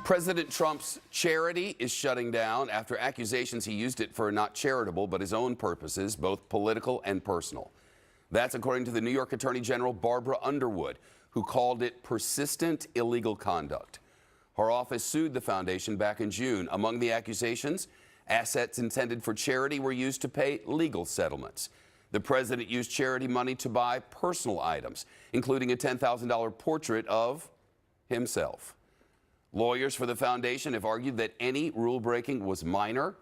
President Trump's charity is shutting down after accusations he used it for not charitable but his own purposes, both political and personal. That's according to the New York Attorney General Barbara Underwood, who called it persistent illegal conduct. Her office sued the foundation back in June. Among the accusations, assets intended for charity were used to pay legal settlements. The president used charity money to buy personal items, including a $10,000 portrait of himself. Lawyers for the foundation have argued that any rule breaking was minor,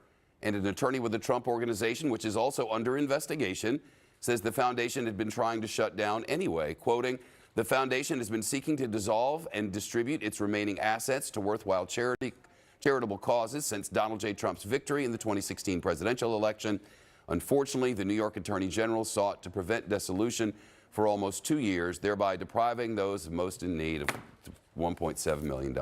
and an attorney with the Trump Organization, which is also under investigation, says the foundation had been trying to shut down anyway, quoting, "The foundation has been seeking to dissolve and distribute its remaining assets to worthwhile charitable causes since Donald J. Trump's victory in the 2016 presidential election. Unfortunately, the New York Attorney General sought to prevent dissolution for almost 2 years, thereby depriving those most in need of $1.7 million.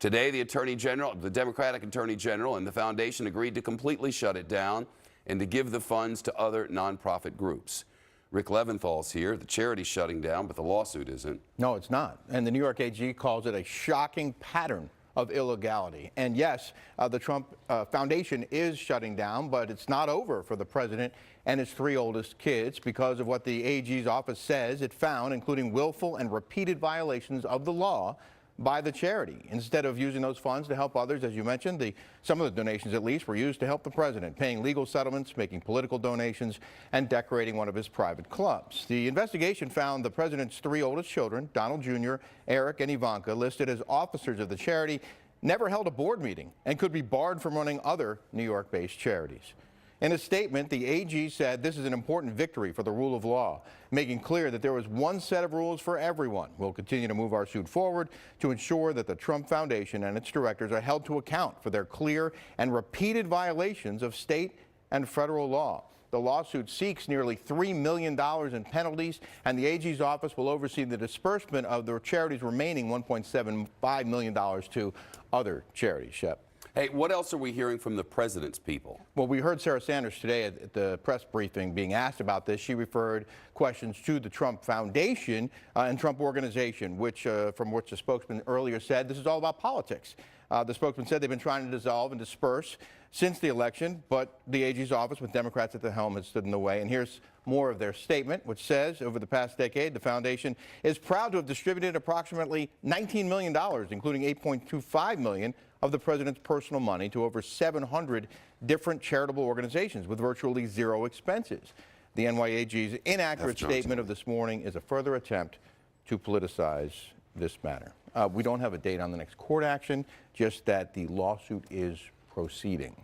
Today, the Democratic Attorney General and the foundation agreed to completely shut it down and to give the funds to other nonprofit groups. Rick Leventhal's here. The charity's shutting down, but the lawsuit isn't. No, it's not. And the New York AG calls it a shocking pattern of illegality. And yes, the Trump Foundation is shutting down, but it's not over for the president and his 3 oldest kids because of what the AG's office says it found, including willful and repeated violations of the law by the charity. Instead of using those funds to help others, as you mentioned, some of the donations at least were used to help the president, paying legal settlements, making political donations, and decorating one of his private clubs. The investigation found the president's 3 oldest children, Donald Jr., Eric, and Ivanka, listed as officers of the charity, never held a board meeting, and could be barred from running other New York-based charities. In a statement, the AG said this is an important victory for the rule of law, making clear that there was one set of rules for everyone. We'll continue to move our suit forward to ensure that the Trump Foundation and its directors are held to account for their clear and repeated violations of state and federal law. The lawsuit seeks nearly $3 million in penalties, and the AG's office will oversee the disbursement of the charity's remaining $1.75 million to other charities. Shep. Hey, what else are we hearing from the president's people? Well, we heard Sarah Sanders today at the press briefing being asked about this. She referred questions to the Trump Foundation and Trump Organization, from which the spokesman earlier said this is all about politics. The spokesman said they've been trying to dissolve and disperse since the election, but the AG's office, with Democrats at the helm, has stood in the way. And here's more of their statement, which says, over the past decade, the foundation is proud to have distributed approximately $19 million, including $8.25 million of the president's personal money, to over 700 different charitable organizations with virtually zero expenses. The NYAG's inaccurate statement of this morning is a further attempt to politicize this matter. We don't have a date on the next court action, just that the lawsuit is proceeding.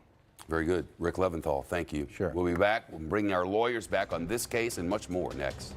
Very good. Rick Leventhal, thank you. Sure. We'll be back. We'll bring our lawyers back on this case and much more next.